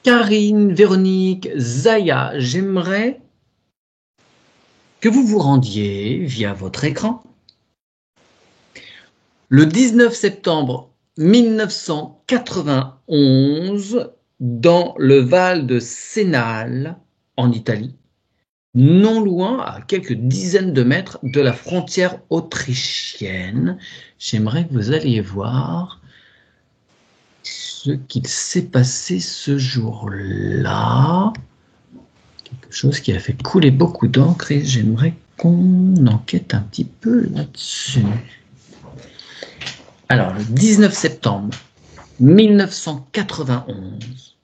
Karine, Véronique, Zaya, j'aimerais que vous vous rendiez via votre écran le 19 septembre 1991 dans le Val de Sénal en Italie, non loin, à quelques dizaines de mètres de la frontière autrichienne. J'aimerais que vous alliez voir ce qu'il s'est passé ce jour-là. Quelque chose qui a fait couler beaucoup d'encre et j'aimerais qu'on enquête un petit peu là-dessus. Alors, le 19 septembre 1991,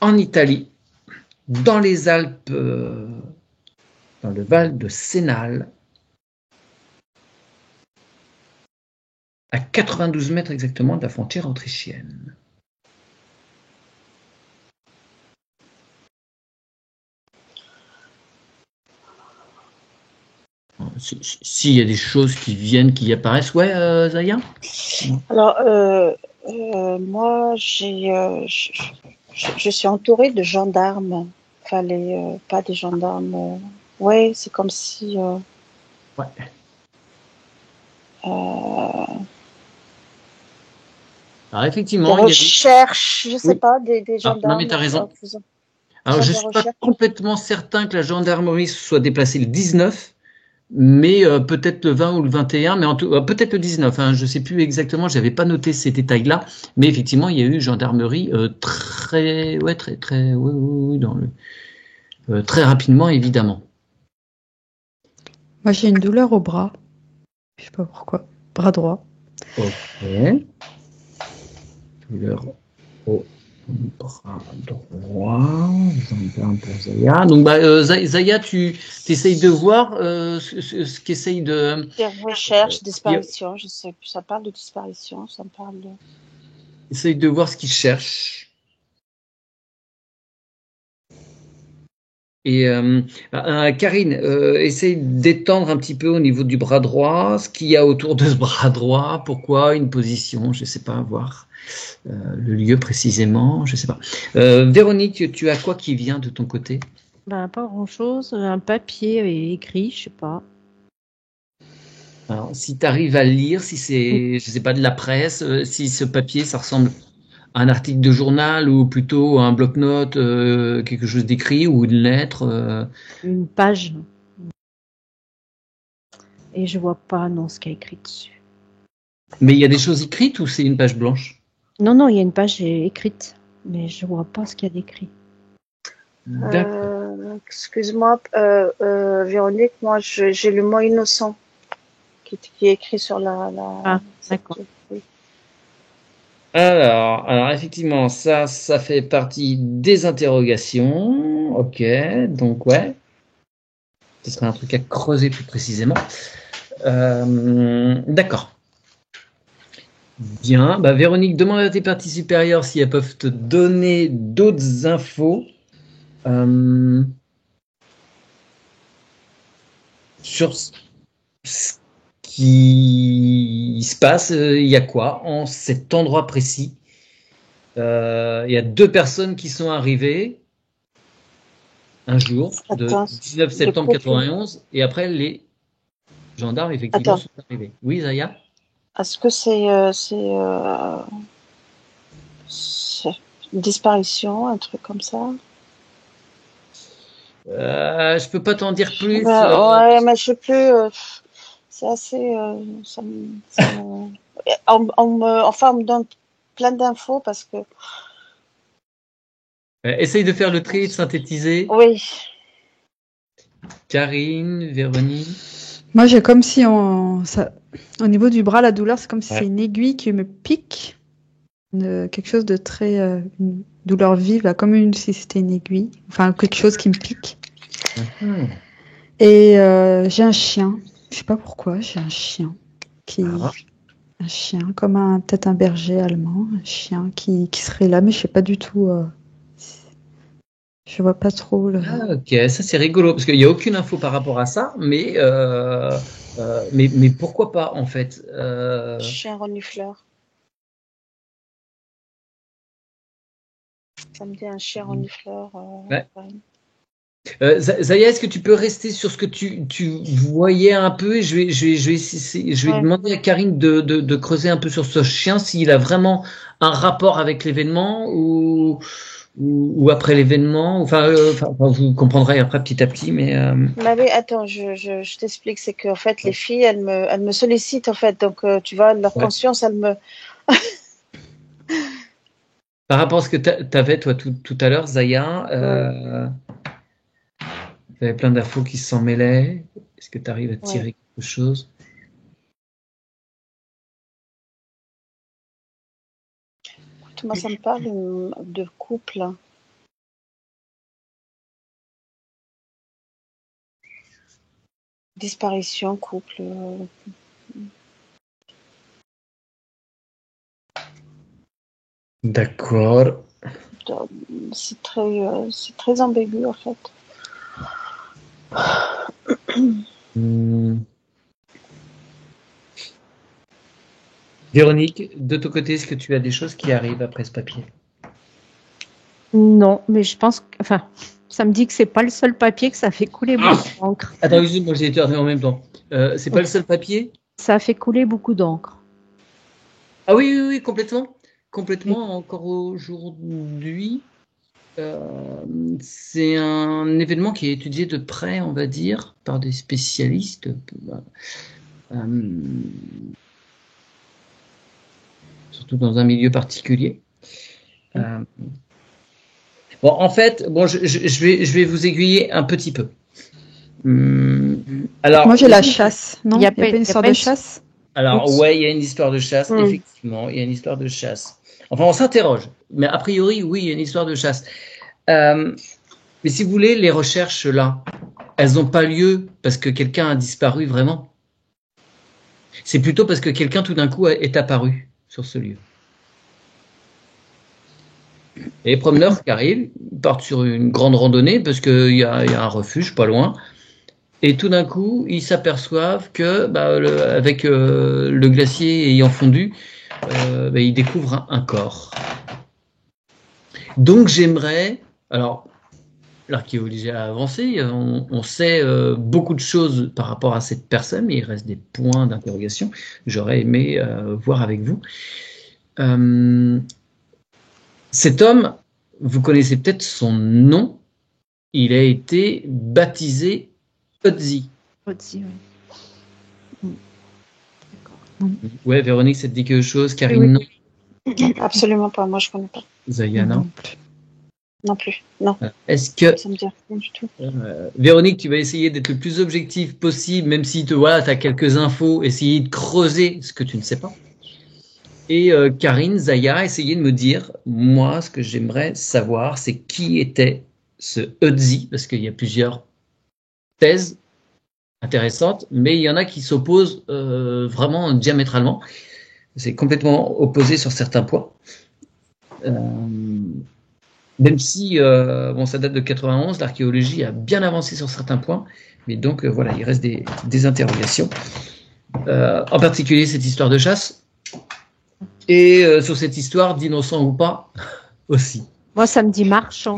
en Italie, dans les Alpes, dans le Val de Sénal, à 92 mètres exactement de la frontière autrichienne. S'il y a des choses qui viennent, qui apparaissent, ouais, Zaya. Alors, moi, je suis entourée de gendarmes. Enfin, pas des gendarmes. Ouais, c'est comme si. Ouais. Alors effectivement, des recherches, je sais pas, des gendarmes. Non mais tu as raison. Alors je suis pas complètement certain que la gendarmerie se soit déplacée le 19, mais peut-être le 20 ou le 21, mais peut-être le 19. Hein, je sais plus exactement, j'avais pas noté ces détails-là, mais effectivement il y a eu gendarmerie très rapidement évidemment. Moi j'ai une douleur au bras, je sais pas pourquoi, bras droit. Ok. Douleur au bras droit, gendarme pour Zaya. Donc Zaya, tu essayes de voir ce qu'essaye de... Des recherches, disparition, je sais plus, ça parle de disparition, ça parle de... Essaye de voir ce qu'il cherche. Et Karine, essaye d'étendre un petit peu au niveau du bras droit, ce qu'il y a autour de ce bras droit, pourquoi, une position, je ne sais pas, voir le lieu précisément, je ne sais pas. Véronique, tu as quoi qui vient de ton côté? Pas grand-chose, un papier écrit, je sais pas. Alors, si tu arrives à le lire, si c'est, je sais pas, de la presse, si ce papier, ça ressemble à un article de journal ou plutôt à un bloc-notes, quelque chose d'écrit ou une lettre. Une page. Et je vois pas non ce qu'il y a écrit dessus. Mais il y a des choses écrites ou c'est une page blanche? Non, il y a une page écrite, mais je vois pas ce qu'il y a d'écrit. Excuse-moi, Véronique, moi j'ai le mot innocent qui est écrit sur la... Ah, d'accord. Oui. Alors effectivement, ça fait partie des interrogations. Ok, donc ouais. Ce serait un truc à creuser plus précisément. D'accord. Bien. Véronique, demande à tes parties supérieures si elles peuvent te donner d'autres infos. Sur ce qui se passe, il y a quoi en cet endroit précis? Il y a 2 personnes qui sont arrivées un jour, de 19 septembre 91, et après les gendarmes effectivement sont arrivés. Oui, Zaya? Est-ce que c'est une disparition, un truc comme ça? Je peux pas t'en dire plus. Ouais, mais je sais plus. C'est assez. On me donne plein d'infos parce que. Essaye de faire le tri et de synthétiser. Oui. Karine, Véronique. Moi, j'ai comme si au niveau du bras, la douleur, c'est comme si c'est une aiguille qui me pique. Quelque chose de très une douleur vive, là, comme si c'était une aiguille. Enfin, quelque chose qui me pique. Et j'ai un chien. Je sais pas pourquoi, j'ai un chien un chien, comme peut-être un berger allemand, un chien qui serait là, mais je sais pas du tout. Je vois pas trop. Ok, ça c'est rigolo parce qu'il n'y a aucune info par rapport à ça, mais pourquoi pas en fait. Chien renifleur. Ça me dit un chien renifleur. Ouais. Zaya, est-ce que tu peux rester sur ce que tu voyais un peu et je vais Ouais. demander à Karine de creuser un peu sur ce chien, s'il a vraiment un rapport avec l'événement ou après l'événement. Enfin, vous comprendrez après petit à petit, mais Bah oui, attends, je t'explique. C'est que en fait, les filles, elles me sollicitent en fait. Donc, tu vois, leur Ouais. conscience, elle me. par rapport à ce que tu avais toi tout à l'heure, Zaya, tu avais plein d'infos qui s'en mêlaient. Est-ce que tu arrives à tirer quelque chose? Moi, ça me parle de couple. Disparition, couple. D'accord. C'est très ambigu en fait. Véronique, de ton côté, est-ce que tu as des choses qui arrivent après ce papier? Non, mais je pense que, enfin, ça me dit que c'est pas le seul papier que ça fait couler beaucoup d'encre. Attends, excuse-moi, j'ai éternué en même temps. C'est pas le seul papier? Ça a fait couler beaucoup d'encre. Ah oui, complètement. Complètement, encore aujourd'hui. C'est un événement qui est étudié de près, on va dire, par des spécialistes. Surtout dans un milieu particulier. Bon, en fait, je vais vous aiguiller un petit peu. Alors, moi, j'ai la chasse. Non, il il y n'y a a pas une histoire pas de une- chasse. Alors, Oups. ouais, il y a une histoire de chasse, effectivement, il y a une histoire de chasse. Enfin, on s'interroge, mais a priori, oui, il y a une histoire de chasse. Mais si vous voulez, les recherches là, elles n'ont pas lieu parce que quelqu'un a disparu vraiment. C'est plutôt parce que quelqu'un tout d'un coup est apparu sur ce lieu. Et les promeneurs qui arrivent, ils partent sur une grande randonnée parce qu'il y a un refuge pas loin. Et tout d'un coup, ils s'aperçoivent que, avec le glacier ayant fondu, ils découvrent un corps. Donc j'aimerais, alors l'archéologie a avancé, on sait beaucoup de choses par rapport à cette personne, mais il reste des points d'interrogation que j'aurais aimé voir avec vous. Cet homme, vous connaissez peut-être son nom, il a été baptisé Otzi. Otzi, oui. Ouais, Véronique, ça te dit quelque chose? Karine, non? Absolument pas. Moi, je connais pas. Zayana? Non plus. Non. Est-ce que Ça me dit rien du tout. Véronique, tu vas essayer d'être le plus objectif possible, même si tu as quelques infos, essayer de creuser ce que tu ne sais pas. Et Karine, Zaya, essayez de me dire, moi, ce que j'aimerais savoir, c'est qui était ce Otzi, parce qu'il y a plusieurs thèses intéressantes, mais il y en a qui s'opposent vraiment diamétralement. C'est complètement opposé sur certains points. Même si ça date de 91, l'archéologie a bien avancé sur certains points, mais donc voilà, il reste des interrogations. En particulier cette histoire de chasse, et sur cette histoire d'innocent ou pas aussi. Moi, ça me dit marchand.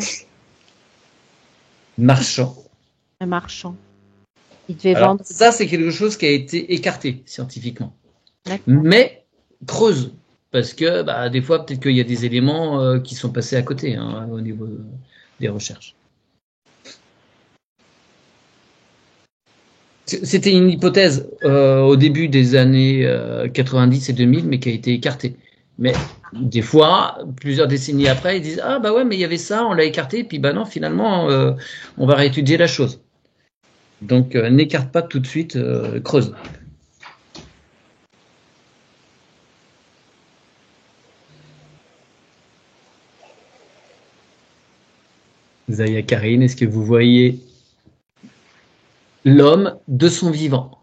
Marchand. Un marchand. Il devait Alors, vendre. ça, c'est quelque chose qui a été écarté scientifiquement. D'accord. Mais creuse, parce que des fois, peut-être qu'il y a des éléments qui sont passés à côté au niveau des recherches. C'était une hypothèse au début des années 90 et 2000, mais qui a été écartée. Mais des fois, plusieurs décennies après, ils disent « Ah bah ouais, mais il y avait ça, on l'a écarté, puis non, finalement, on va réétudier la chose. » Donc, n'écarte pas tout de suite, creuse. Zaya Karine, est-ce que vous voyez l'homme de son vivant?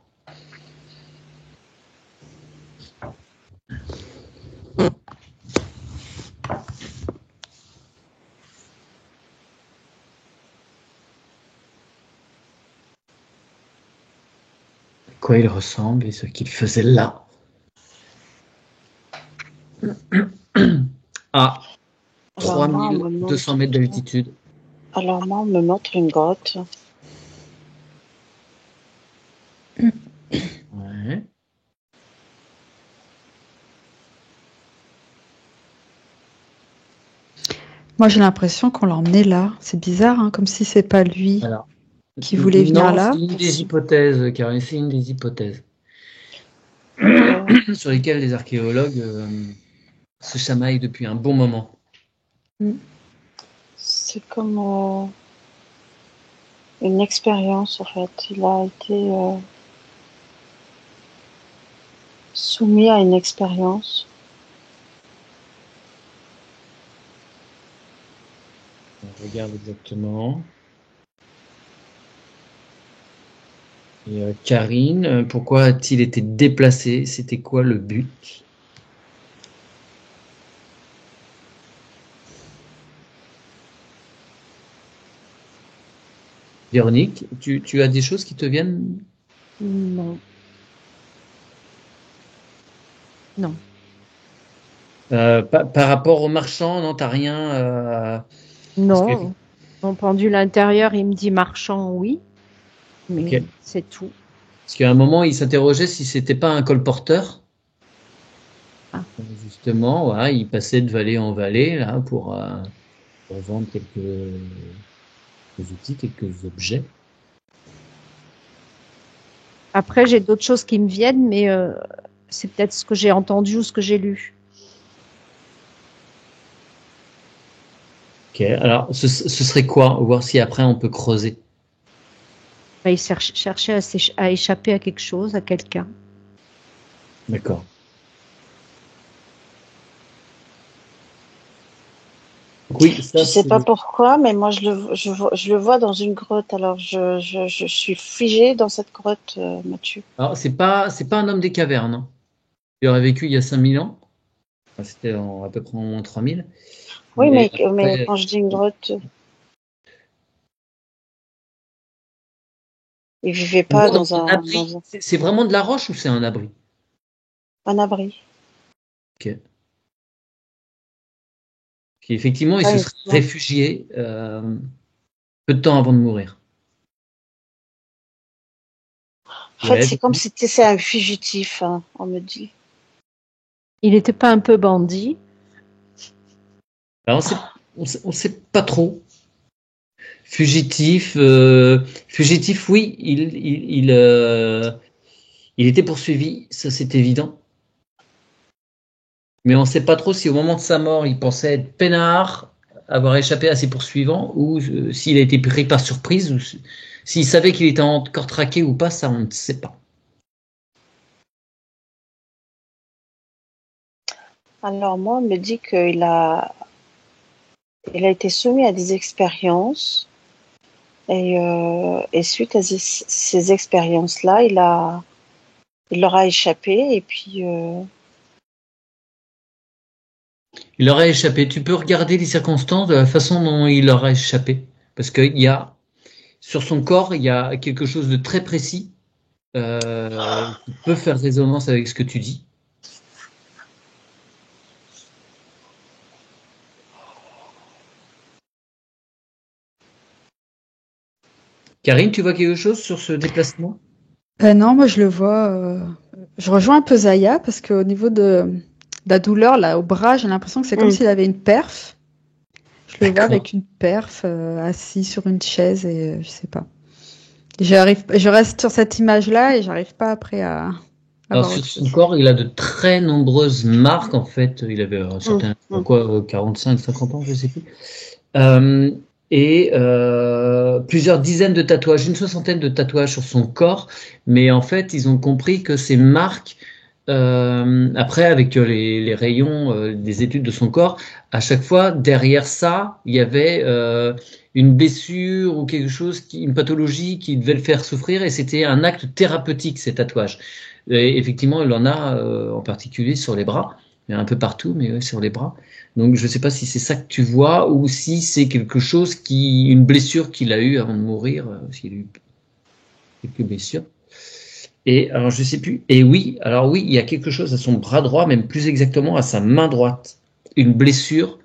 À quoi il ressemble et ce qu'il faisait là? À 3200 200 mètres d'altitude. Alors moi, on me montre une grotte. Ouais. Moi, j'ai l'impression qu'on l'a emmené là. C'est bizarre, hein, comme si c'est pas lui Alors, qui voulait venir non, là. c'est une des hypothèses, Karine, c'est une des hypothèses sur lesquelles les archéologues se chamaillent depuis un bon moment. C'est comme une expérience, en fait. Il a été soumis à une expérience. On regarde exactement. Et Karine, pourquoi a-t-il été déplacé? C'était quoi le but? Véronique, tu as des choses qui te viennent? Non. Non. Par rapport au marchand, non, t'as rien parce que- Non. Mon pendule intérieur, il me dit marchand, oui. Mais Ok. c'est tout. Parce qu'à un moment, il s'interrogeait si c'était pas un colporteur. Ah. Justement, voilà, il passait de vallée en vallée là pour vendre quelques outils, quelques objets. Après, j'ai d'autres choses qui me viennent, mais c'est peut-être ce que j'ai entendu ou ce que j'ai lu. Ok. Alors, ce serait quoi? Voir si après on peut creuser. Bah, il cherchait à échapper à quelque chose, à quelqu'un. D'accord. Oui, ça Je sais c'est. pas pourquoi, mais moi, je le vois dans une grotte. Alors, je suis figée dans cette grotte, Mathieu. Alors, c'est pas un homme des cavernes, hein. Il aurait vécu il y a 5000 ans. Enfin, c'était à peu près en moins 3000. Oui, Mais mais après, quand je dis une grotte, il vivait on pas voit dans dans un abri. dans C'est vraiment de la roche ou c'est un abri? un abri. Ok. Qui effectivement, il Pas se une serait grotte. réfugié peu de temps avant de mourir. En fait, Ouais. c'est comme si c'est un fugitif, hein, on me dit. Il n'était pas un peu bandit? Alors, on sait pas trop. Fugitif, fugitif, oui, il était poursuivi, ça c'est évident. Mais on ne sait pas trop si au moment de sa mort, il pensait être peinard, avoir échappé à ses poursuivants, ou s'il a été pris par surprise, ou s'il savait qu'il était encore traqué ou pas, ça on ne sait pas. Alors moi, on me dit il a été soumis à des expériences et suite à ces expériences-là, il leur a échappé et puis Il leur a échappé. Tu peux regarder les circonstances de la façon dont il leur a échappé. Parce qu'il y a, sur son corps, il y a quelque chose de très précis qui peut faire résonance avec ce que tu dis. Karine, tu vois quelque chose sur ce déplacement? Non, moi je le vois. Je rejoins un peu Zaya parce qu'au niveau de la douleur, là, au bras, j'ai l'impression que c'est comme s'il avait une perf. Je le vois D'accord. avec une perf assis sur une chaise et je sais pas. Je reste sur cette image-là et j'arrive pas après à Alors voir sur autre son chose. corps, il a de très nombreuses marques en fait. Il avait un certain hum. 45, 50 ans, je sais plus. Plusieurs dizaines de tatouages, une soixantaine de tatouages sur son corps. Mais en fait, ils ont compris que ces marques, après avec les rayons des études de son corps, à chaque fois derrière ça, il y avait une blessure ou quelque chose, une pathologie qui devait le faire souffrir, et c'était un acte thérapeutique ces tatouages. Et effectivement, il en a en particulier sur les bras, il y en a un peu partout, mais ouais, sur les bras. Donc je ne sais pas si c'est ça que tu vois ou si c'est quelque chose une blessure qu'il a eue avant de mourir, s'il a eu quelques blessures. Et alors je sais plus. Et oui, alors oui, il y a quelque chose à son bras droit, même plus exactement à sa main droite, une blessure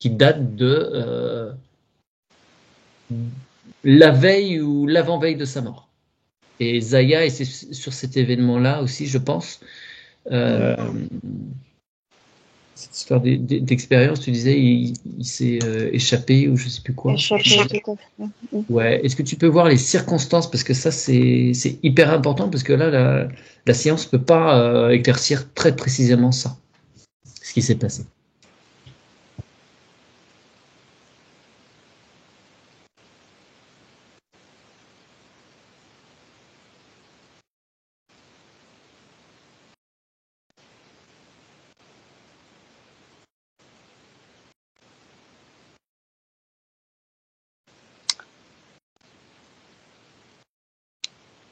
qui date de la veille ou l'avant-veille de sa mort. Et Zaya, et c'est sur cet événement-là aussi, je pense, cette histoire d'expérience, tu disais, il s'est échappé ou je sais plus quoi. Échappé, tout à fait. Ouais. Est-ce que tu peux voir les circonstances, parce que ça c'est hyper important, parce que là la science peut pas éclaircir très précisément ça, ce qui s'est passé.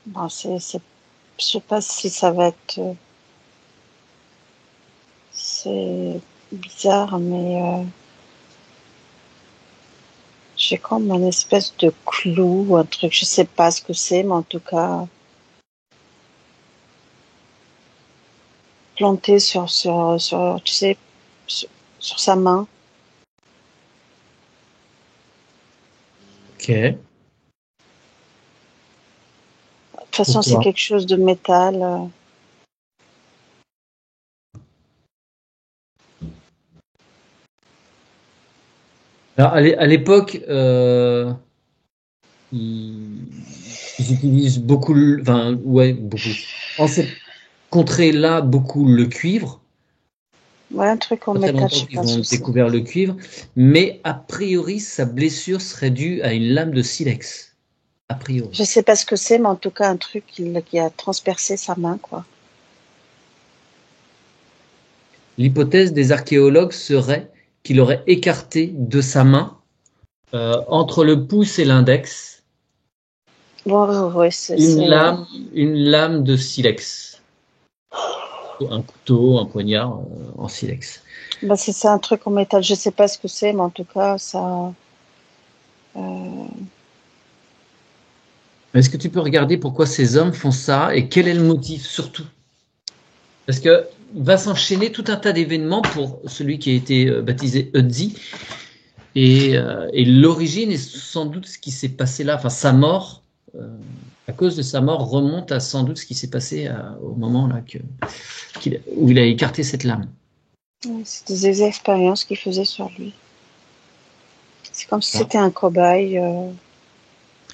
Bon, je sais pas si ça va être, c'est bizarre, mais j'ai comme un espèce de clou ou un truc, je sais pas ce que c'est, mais en tout cas, planté tu sais, sur sa main. Ok. De toute façon, c'est Pourquoi? quelque chose de métal. Alors à l'époque, ils utilisent beaucoup, enfin ouais beaucoup. En cette contrée-là, beaucoup le cuivre. Ouais, un truc en Pas très métal, je longtemps sais qu'ils pas ce ont que c'est. découvert le cuivre, mais a priori sa blessure serait due à une lame de silex. A priori. Je sais pas ce que c'est, mais en tout cas, un truc qui a transpercé sa main, quoi. L'hypothèse des archéologues serait qu'il aurait écarté de sa main, entre le pouce et l'index, Bon, ouais, une lame de silex. Un couteau, un poignard en silex. bah, c'est un truc en métal. Je sais pas ce que c'est, mais en tout cas, ça. Est-ce que tu peux regarder pourquoi ces hommes font ça et quel est le motif surtout? Parce que va s'enchaîner tout un tas d'événements pour celui qui a été baptisé Ötzi. Et l'origine est sans doute ce qui s'est passé là, enfin sa mort, à cause de sa mort, remonte à sans doute ce qui s'est passé au moment là où il a écarté cette lame. C'est des expériences qu'il faisait sur lui. C'est comme si Ah. c'était un cobaye.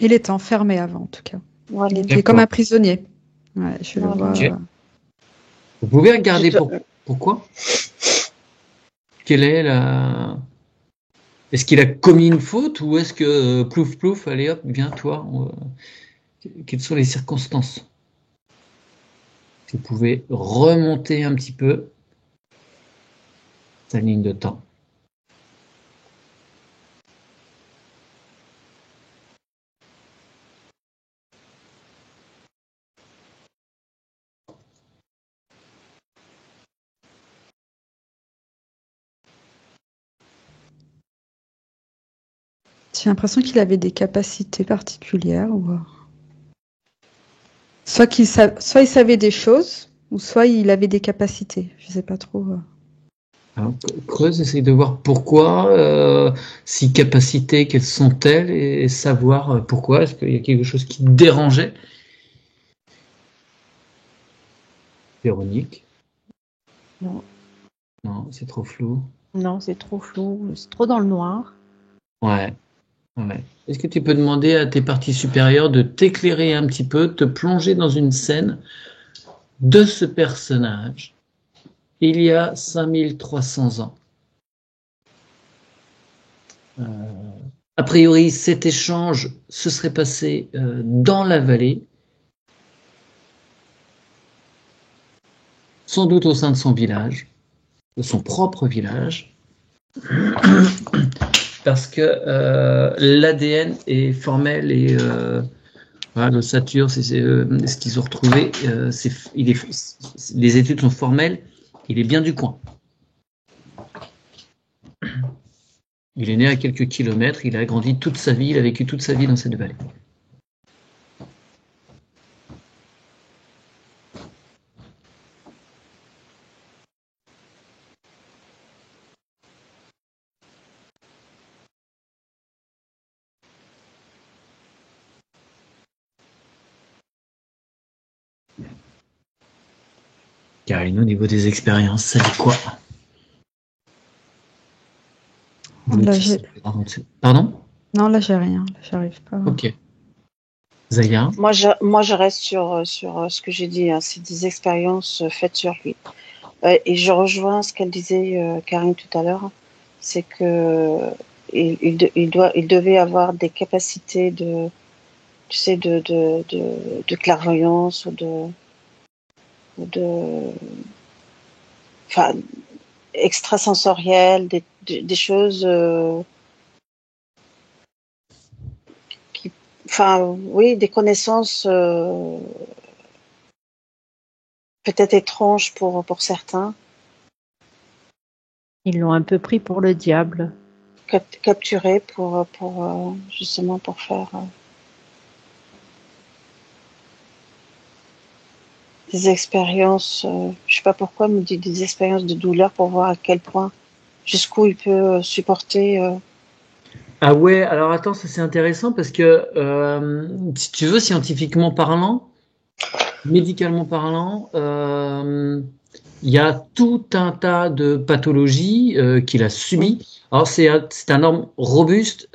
Il était enfermé avant, en tout cas. Voilà. Il était comme un prisonnier. Ouais, je le Voilà. vois. Ok. Vous pouvez regarder Je- pourquoi? Quelle est la... Est-ce qu'il a commis une faute ou est-ce que plouf plouf, allez hop, viens toi, quelles sont les circonstances? Si vous pouvez remonter un petit peu sa ligne de temps. J'ai l'impression qu'il avait des capacités particulières. Soit il savait des choses, ou soit il avait des capacités. Je sais pas trop. Alors, creuse, essaye de voir pourquoi, si capacités, quelles sont-elles, et savoir pourquoi. Est-ce qu'il y a quelque chose qui te dérangeait? Véronique? Non, Non, c'est trop flou. non, c'est trop flou, c'est trop dans le noir. Ouais, ouais. Est-ce que tu peux demander à tes parties supérieures de t'éclairer un petit peu, te plonger dans une scène de ce personnage il y a 5300 ans? A priori, cet échange se serait passé dans la vallée, sans doute au sein de son village, de son propre village, parce que l'ADN est formel et voilà, l'ossature, c'est ce qu'ils ont retrouvé. Les études sont formelles. Il est bien du coin. Il est né à quelques kilomètres. Il a grandi toute sa vie. Il a vécu toute sa vie dans cette vallée. Karine, au niveau des expériences, ça dit quoi? Là, j'ai... Pardon? Non, là, j'ai rien. Là, j'arrive pas. Ok. Zaya? Moi, je reste sur ce que j'ai dit, hein. C'est des expériences faites sur lui. Et je rejoins ce qu'elle disait, Karine, tout à l'heure. C'est que il devait avoir des capacités de, tu sais, de clairvoyance enfin, extrasensorielles, des choses enfin, oui, des connaissances peut-être étranges pour certains. Ils l'ont un peu pris pour le diable. Capturées pour justement pour faire des expériences, je sais pas pourquoi, me dit des expériences de douleur pour voir à quel point, jusqu'où il peut supporter. Ah ouais, alors attends, ça c'est intéressant parce que si tu veux, scientifiquement parlant, médicalement parlant, il y a tout un tas de pathologies qu'il a subies. Alors c'est un homme robuste,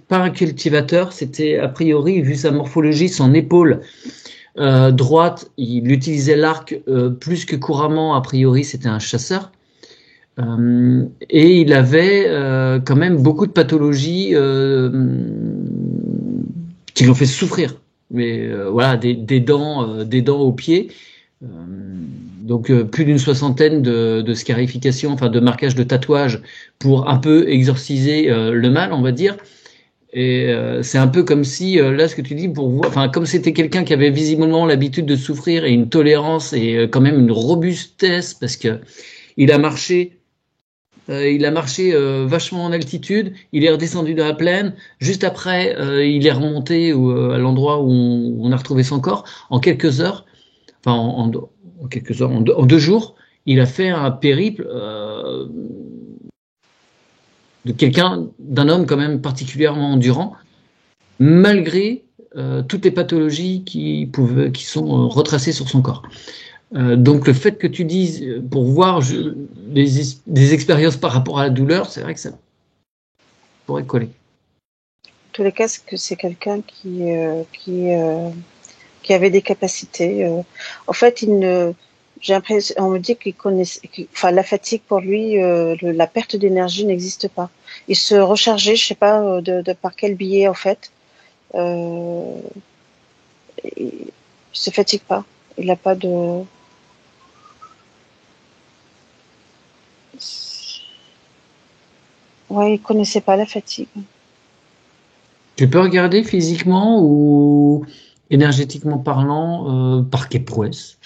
pas un cultivateur. C'était a priori, vu sa morphologie, son épaule droite, il utilisait l'arc plus que couramment. A priori, c'était un chasseur. Et il avait quand même beaucoup de pathologies qui l'ont fait souffrir. Mais voilà, des dents aux pieds. Donc plus d'une soixantaine de scarifications, enfin de marquages de tatouages pour un peu exorciser le mal, on va dire. Et c'est un peu comme si là, ce que tu dis, pour voir, enfin comme c'était quelqu'un qui avait visiblement l'habitude de souffrir et une tolérance et quand même une robustesse parce que il a marché vachement en altitude, il est redescendu dans la plaine, juste après il est remonté à l'endroit où on a retrouvé son corps. En quelques heures, enfin en quelques heures, en 2 jours, il a fait un périple d'un homme quand même particulièrement endurant, malgré toutes les pathologies qui sont retracées sur son corps. Donc le fait que tu dises, pour voir des expériences par rapport à la douleur, c'est vrai que ça pourrait coller. En tous les cas, c'est quelqu'un qui avait des capacités. En fait, j'ai l'impression, on me dit qu'il connaissait, enfin la fatigue pour lui, la perte d'énergie n'existe pas. Il se rechargeait, je sais pas par quel biais en fait. Il se fatigue pas. Il n'a pas de. Ouais, il connaissait pas la fatigue. Tu peux regarder physiquement ou énergétiquement parlant par quelle prouesse.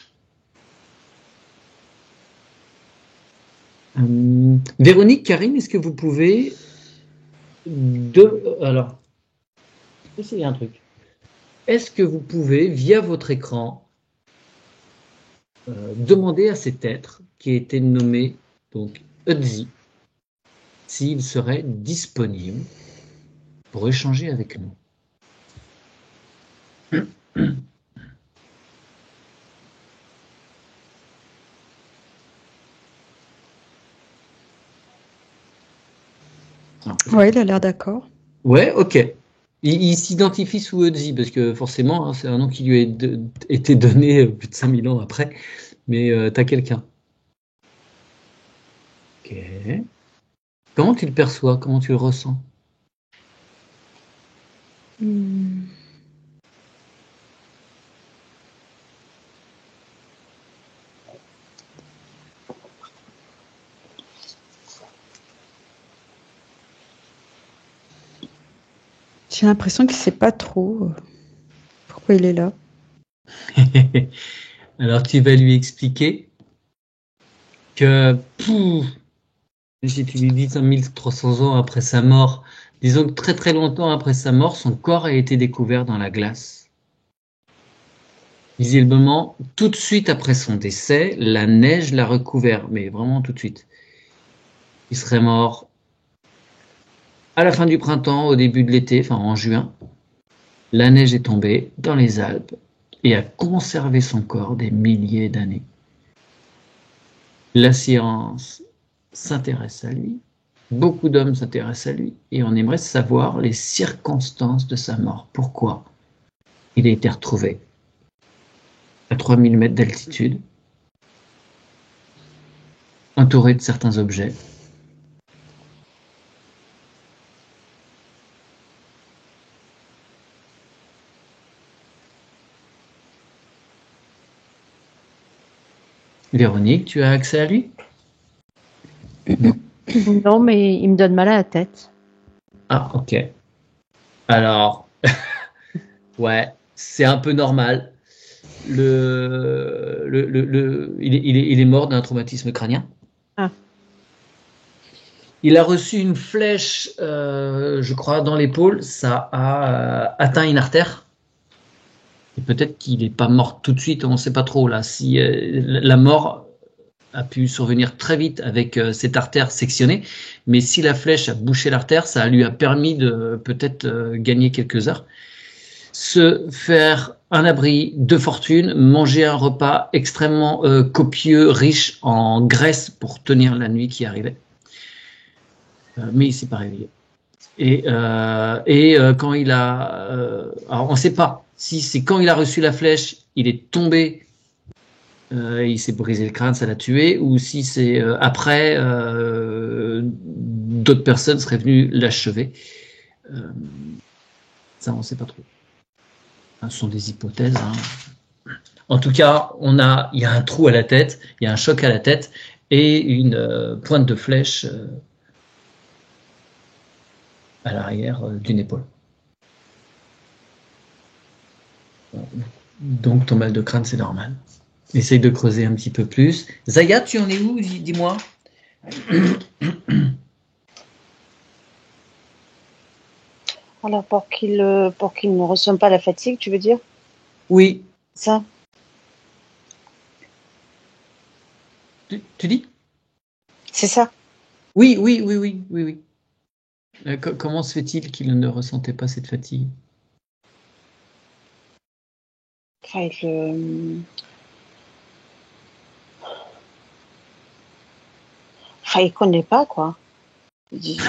Véronique, Karine, est-ce que vous pouvez alors, je vais essayer un truc. Est-ce que vous pouvez, via votre écran, demander à cet être qui a été nommé donc Ötzi s'il serait disponible pour échanger avec nous? Ouais, il a l'air d'accord. Ouais, ok. Il s'identifie sous Ötzi parce que forcément, hein, c'est un nom qui lui a été donné plus de 5000 ans après. Mais t'as quelqu'un. Ok. Comment tu le perçois? Comment tu le ressens? J'ai l'impression qu'il ne sait pas trop pourquoi il est là. Alors tu vas lui expliquer que si tu lui dis 5300 ans après sa mort, disons que très très longtemps après sa mort, son corps a été découvert dans la glace. Visiblement, tout de suite après son décès, la neige l'a recouvert, mais vraiment tout de suite. Il serait mort à la fin du printemps, au début de l'été, enfin en juin. La neige est tombée dans les Alpes et a conservé son corps des milliers d'années. La science s'intéresse à lui, beaucoup d'hommes s'intéressent à lui, et on aimerait savoir les circonstances de sa mort. Pourquoi il a été retrouvé à 3000 mètres d'altitude, entouré de certains objets. Véronique, tu as accès à lui? Non, mais il me donne mal à la tête. Ah, ok. Alors, ouais, c'est un peu normal. Il est mort d'un traumatisme crânien. Ah. Il a reçu une flèche, je crois, dans l'épaule. Ça a atteint une artère. Et peut-être qu'il n'est pas mort tout de suite, on ne sait pas trop là. Si la mort a pu survenir très vite avec cette artère sectionnée, mais si la flèche a bouché l'artère, ça lui a permis de peut-être gagner quelques heures. Se faire un abri de fortune, manger un repas extrêmement copieux, riche en graisse pour tenir la nuit qui arrivait. Mais il s'est pas réveillé. Et quand il a... alors on ne sait pas si c'est quand il a reçu la flèche, il est tombé, il s'est brisé le crâne, ça l'a tué, ou si c'est après, d'autres personnes seraient venues l'achever. Ça, on ne sait pas trop. Ce sont des hypothèses. En tout cas, il y a un trou à la tête, il y a un choc à la tête et une pointe de flèche à l'arrière d'une épaule. Donc ton mal de crâne, c'est normal. Essaye de creuser un petit peu plus. Zaya, tu en es où? Dis-moi. Alors, pour qu'il ne ressente pas la fatigue, tu veux dire? Oui. Ça? Tu dis? C'est ça? Oui. Comment se fait-il qu'il ne ressentait pas cette fatigue? Enfin, il connaît pas, quoi. Il dit,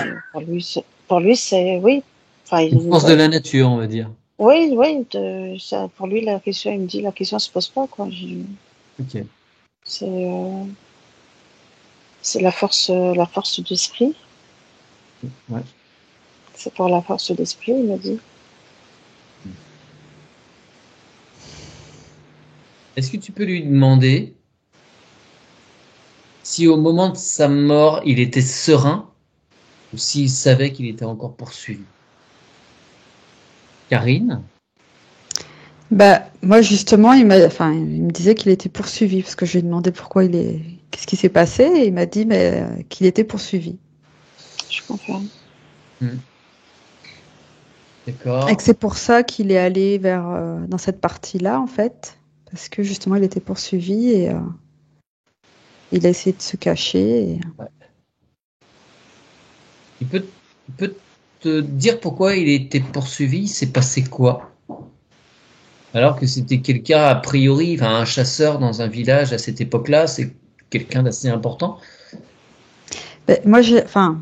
pour lui, c'est oui. Enfin, Une force de la nature, on va dire. Oui, ça, pour lui, la question, il me dit, la question se pose pas, quoi. Ok. C'est la force d'esprit. Ouais. C'est pour la force d'esprit, il m'a dit. Est-ce que tu peux lui demander si au moment de sa mort, il était serein ou s'il savait qu'il était encore poursuivi? Karine? Moi, justement, il me disait qu'il était poursuivi parce que je lui ai demandé qu'est-ce qui s'est passé et il m'a dit qu'il était poursuivi. Je confirme. D'accord. Et que c'est pour ça qu'il est allé dans cette partie-là, en fait, parce que justement, il était poursuivi et il a essayé de se cacher. Ouais. Il peut te dire pourquoi il était poursuivi, il s'est passé quoi? Alors que c'était quelqu'un, a priori, un chasseur dans un village à cette époque-là, c'est quelqu'un d'assez important. Moi,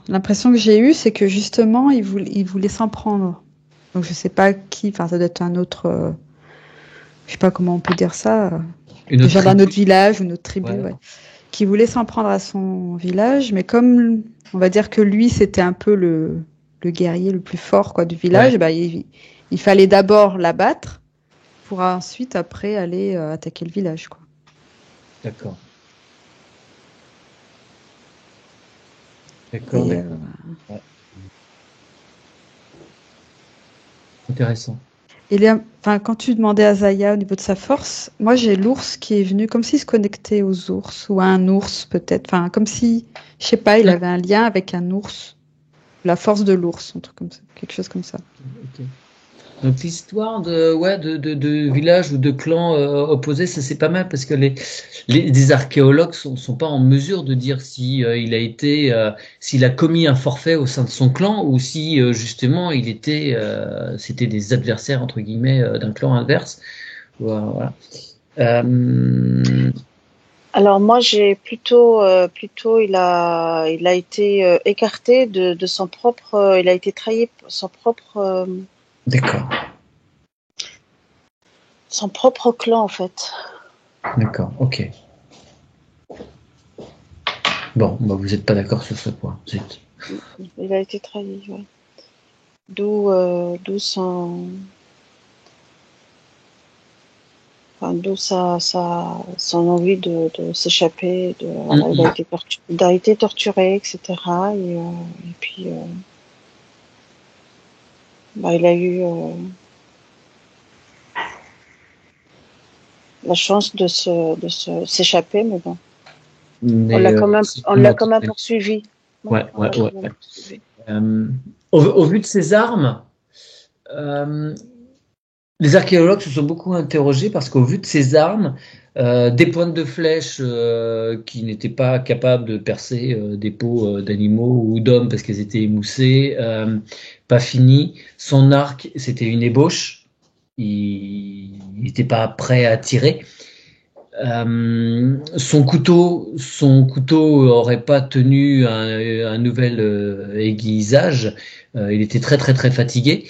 l'impression que j'ai eue, c'est que justement, il voulait s'en prendre. Donc, je sais pas qui, ça doit être un autre, je sais pas comment on peut dire ça, déjà d'un autre village ou une autre tribu, ouais, qui voulait s'en prendre à son village, mais comme on va dire que lui, c'était un peu le guerrier le plus fort, quoi, du village, il fallait d'abord l'abattre pour ensuite, après, aller attaquer le village, quoi. D'accord. Et, ouais. Intéressant. Et quand tu demandais à Zaya au niveau de sa force, moi j'ai l'ours qui est venu comme s'il se connectait aux ours ou à un ours peut-être, comme si, je sais pas, il avait un lien avec un ours, la force de l'ours, un truc comme ça, quelque chose comme ça. Okay. Donc l'histoire de villages ou de clans opposés, ça c'est pas mal parce que les archéologues sont pas en mesure de dire si s'il a commis un forfait au sein de son clan ou si justement c'était des adversaires entre guillemets d'un clan inverse. Voilà. Alors moi j'ai plutôt il a été écarté de son propre il a été trahi D'accord, son propre clan en fait. d'accord, ok. Bon, bah, vous n'êtes pas d'accord sur ce point. Zut. Il a été trahi, ouais. D'où son envie de s'échapper, voilà, Mhm. il a été torturé, etc. Et puis bah, il a eu la chance s'échapper, mais bon, Mais c'est on l'a comment quand même total. poursuivi. Ouais, Ouais, on ouais, l'a ouais, quand même ouais. poursuivi. Au vu de ces armes, euh, les archéologues se sont beaucoup interrogés parce qu'au vu de ces armes, des pointes de flèches qui n'étaient pas capables de percer des peaux d'animaux ou d'hommes parce qu'elles étaient émoussées, pas finies. Son arc, c'était une ébauche. Il n'était pas prêt à tirer. Son couteau aurait pas tenu un nouvel aiguisage. Il était très très très fatigué.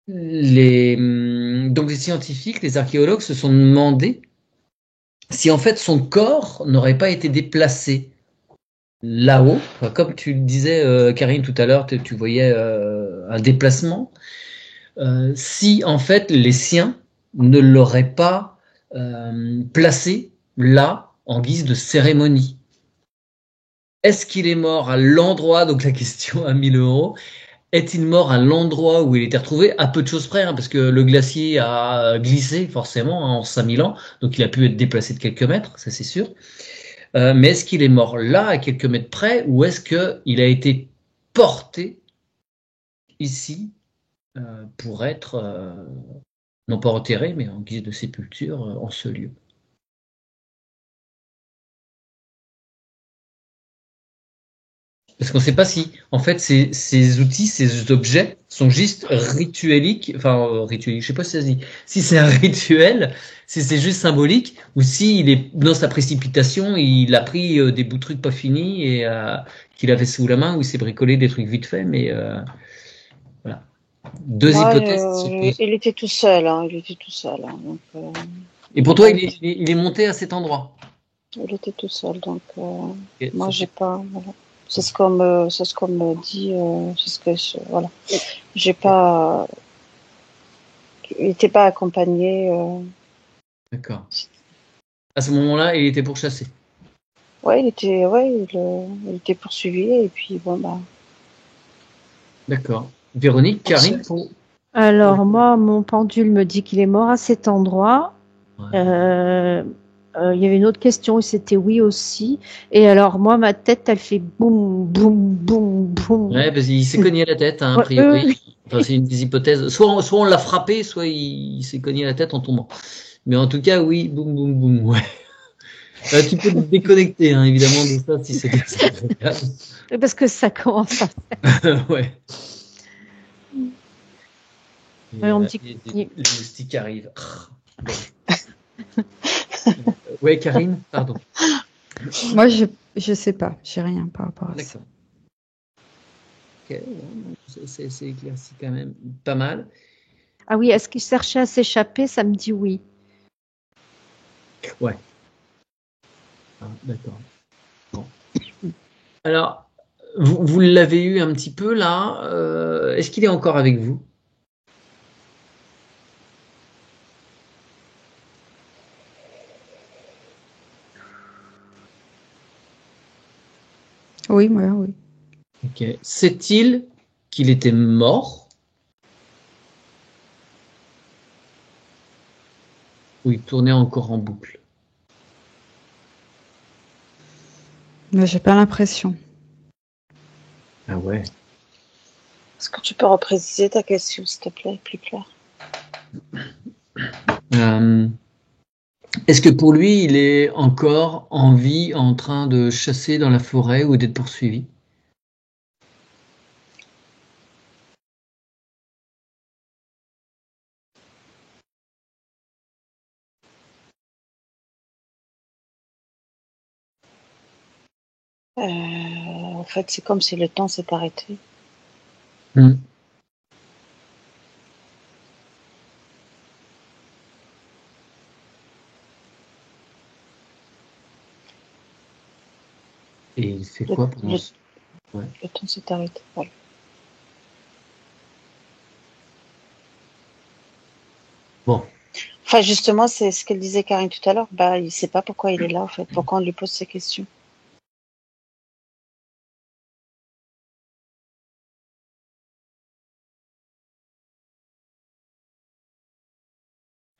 Donc les scientifiques, les archéologues se sont demandé si en fait son corps n'aurait pas été déplacé là-haut. Enfin, comme tu le disais, Karine, tout à l'heure, tu voyais un déplacement. Si en fait les siens ne l'auraient pas placé là en guise de cérémonie. Est-ce qu'il est mort à l'endroit, donc la question à 1 000 euros, est-il mort à l'endroit où il était retrouvé? À peu de choses près, hein, parce que le glacier a glissé forcément hein, en 5 000 ans, donc il a pu être déplacé de quelques mètres, ça c'est sûr. Mais est-ce qu'il est mort là, à quelques mètres près, ou est-ce qu'il a été porté ici pour être, non pas enterré, mais en guise de sépulture en ce lieu? Parce qu'on ne sait pas si, en fait, ces outils, ces objets sont juste ritueliques, enfin, ritueliques, je sais pas si ça se dit, si c'est un rituel, si c'est juste symbolique, ou si il est dans sa précipitation, il a pris des bouts de trucs pas finis et qu'il avait sous la main, ou il s'est bricolé des trucs vite fait, mais voilà. Deux Moi, hypothèses se posent. il était tout seul, hein, il était tout seul, hein, donc Et il pour n'a toi, pas été, il est monté à cet endroit. il était tout seul, donc Ok, moi ça, j'ai c'est pas, voilà. C'est ce qu'on me dit, c'est ce que voilà. J'ai ok, pas, il n'était pas accompagné. d'accord. À ce moment-là, il était pourchassé. Il était poursuivi et puis bon bah D'accord. Véronique, pour ce. Karine, pour Alors moi, mon pendule me dit qu'il est mort à cet endroit. Ouais. Euh, il y avait une autre question et c'était oui aussi. Et alors moi, ma tête, elle fait boum, boum, boum, boum. Ouais, parce qu'il s'est cogné la tête, hein, a Ouais, priori. oui. Enfin, c'est une des hypothèses. Soit on l'a frappé, soit il s'est cogné la tête en tombant. Mais en tout cas, oui, boum, boum, boum, ouais. Tu peux te déconnecter, hein, évidemment, de ça si c'est désagréable. Parce que ça commence à... Ouais. Ouais, Et, on me dit... les moustiques arrivent. Bon. Ouais, Karine, pardon. Moi, je sais pas. J'ai rien par rapport à ça. D'accord. Ok, bon, c'est éclairci quand même pas mal. Ah oui, est-ce qu'il cherchait à s'échapper? Ça me dit oui. Ouais. Ah, d'accord. Bon. Alors, vous l'avez eu un petit peu là. Est-ce qu'il est encore avec vous? Oui, moi, oui. Ok. Sait-il qu'il était mort ou il tournait encore en boucle? Mais j'ai pas l'impression. Ah ouais. Est-ce que tu peux repréciser ta question, s'il te plaît, plus clair? Euh, Est-ce que pour lui, il est encore en vie, en train de chasser dans la forêt ou d'être poursuivi? En fait, c'est comme si le temps s'est arrêté. Hmm. Et il fait Le, quoi pendant le, ce... Ouais. le temps s'est arrêté. Voilà. Bon. Enfin, justement, c'est ce qu'elle disait Karine tout à l'heure. Bah, il sait pas pourquoi il est là, en fait. Pourquoi on lui pose ces questions.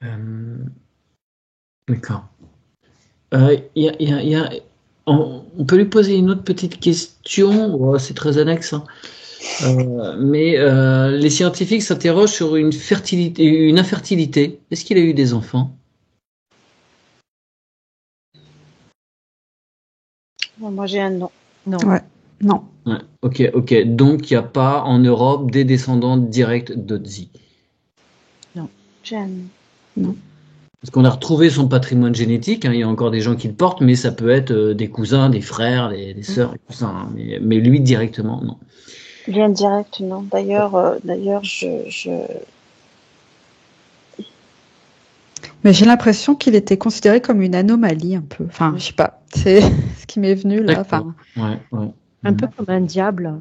Euh, D'accord. On peut lui poser une autre petite question. Oh, c'est très annexe, hein. Mais les scientifiques s'interrogent sur une infertilité. Est-ce qu'il a eu des enfants? Moi, j'ai un non. Non. Ouais. Non. Ouais, ok, ok. Donc, il n'y a pas en Europe des descendants directs d'Otzi. J'ai un non. Non. Parce qu'on a retrouvé son patrimoine génétique, hein, il y a encore des gens qui le portent, mais ça peut être des cousins, des frères, des sœurs et tout ça, hein, mais lui directement, non. Lien direct, non. D'ailleurs, Mais j'ai l'impression qu'il était considéré comme une anomalie un peu. Enfin, je sais pas. C'est ce qui m'est venu là. D'accord. Enfin, Ouais. Un peu comme un diable.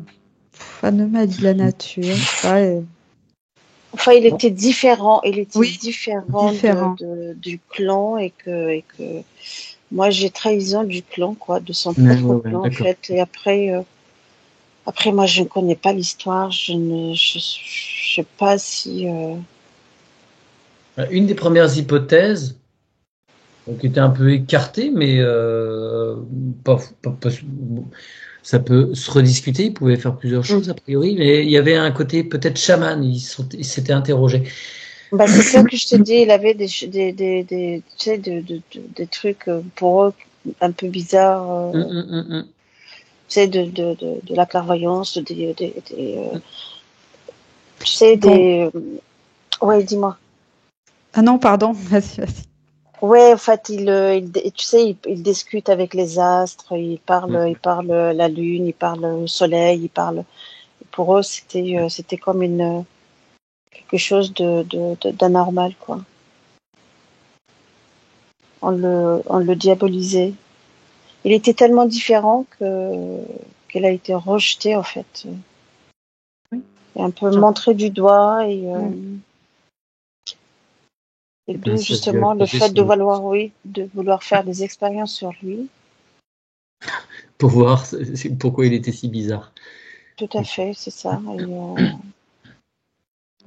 anomalie de la nature. Je sais pas. Enfin, il était différent. Il était Oui, différent, différent. du clan et que moi, j'ai trahison du clan, quoi, de son Ouais, propre ouais, clan, en d'accord. fait. Et après, moi, je ne connais pas l'histoire. Je sais pas si. Une des premières hypothèses, qui était un peu écartée, mais bon, ça peut se rediscuter. Il pouvait faire plusieurs choses a priori, mais il y avait un côté peut-être chaman. Ils s'étaient interrogés. Bah, c'est ça que je te dis. Il avait tu sais, des trucs pour eux un peu bizarres. Tu sais, de la clairvoyance, tu sais, Bon. ouais, dis-moi. Ah non, pardon. Vas-y, vas-y. Ouais, en fait, tu sais, il discute avec les astres, il parle la lune, il parle le soleil, il parle. Pour eux, c'était comme quelque chose d'anormal, quoi. On le diabolisait. Il était tellement différent qu'elle a été rejetée, en fait, Oui. et un peu Genre, montrée du doigt et Et d'où ça a dû justement le creuser fait de son vouloir, oui, de vouloir faire des expériences sur lui. pour voir pourquoi il était si bizarre. Tout à fait, c'est ça.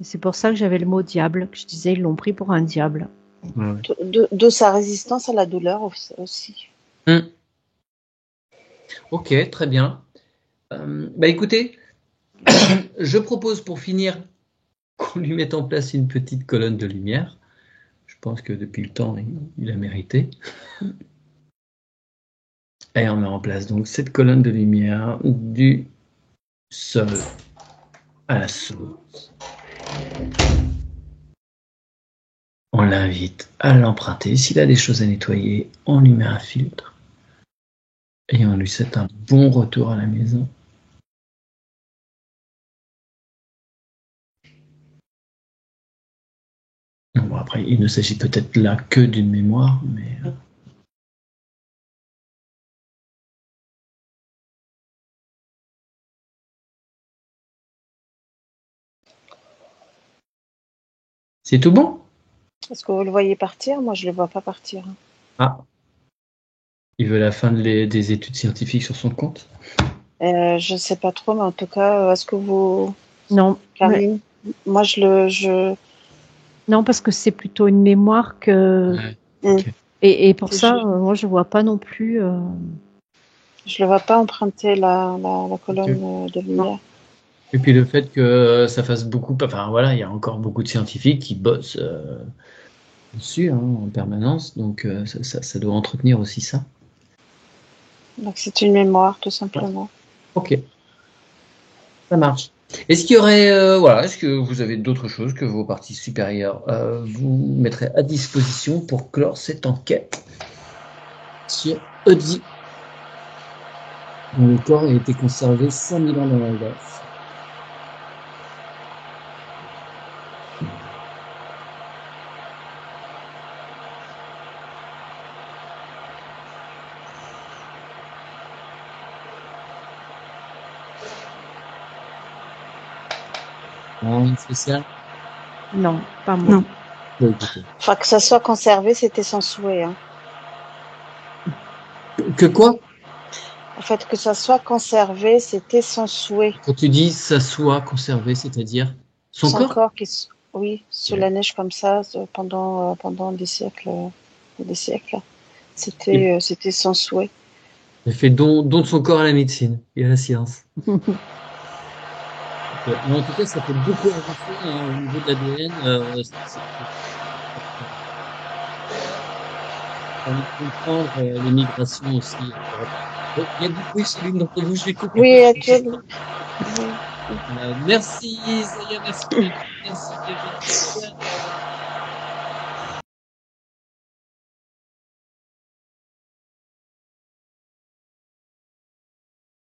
c'est pour ça que j'avais le mot diable, que je disais, ils l'ont pris pour un diable. Ouais. De sa résistance à la douleur aussi. Ok, très bien. Bah écoutez, je propose pour finir qu'on lui mette en place une petite colonne de lumière. Je pense que depuis le temps, il a mérité. Et on met en place donc cette colonne de lumière du sol à la source. On l'invite à l'emprunter. S'il a des choses à nettoyer, on lui met un filtre. Et on lui souhaite un bon retour à la maison. Bon, après, il ne s'agit peut-être là que d'une mémoire, mais... C'est tout bon? Est-ce que vous le voyez partir? Moi, je ne le vois pas partir. Ah, il veut la fin des études scientifiques sur son compte? Je ne sais pas trop, mais en tout cas, est-ce que vous, Non, Karine, moi, non, parce que c'est plutôt une mémoire que. Ouais. Hum, Ok. Et pour ça, je, moi, je vois pas non plus. je le vois pas emprunter la Ok. colonne de lumière. Et puis le fait que ça fasse beaucoup, enfin voilà, il y a encore beaucoup de scientifiques qui bossent dessus, hein, en permanence, donc ça doit entretenir aussi ça. Donc, c'est une mémoire, tout Ouais. simplement. Ok, ça marche. Est-ce qu'il y aurait, voilà, est-ce que vous avez d'autres choses que vos parties supérieures vous mettraient à disposition pour clore cette enquête sur Audi? dont le corps a été conservé 5000 ans dans la glace. Rien de spécial? Non, pas moi. Non. Bah, écoutez. Enfin, que ça soit conservé, c'était son souhait. Hein. Que quoi? En fait, que ça soit conservé, c'était son souhait. Quand tu dis ça soit conservé, c'est-à-dire son Son corps? corps qui, oui, sous Ouais. la neige comme ça, pendant des siècles. Des siècles. C'était son souhait. Il a fait don de son corps à la médecine et à la science. Mais en tout cas, ça peut beaucoup avancer hein, au niveau de l'ADN. Ça permet de comprendre les migrations aussi. Oh, il y a du bruit chez l'une d'entre vous, je vais couper. Oui, actuellement. Oui. Merci Zaya, merci Kevin, merci Virginie.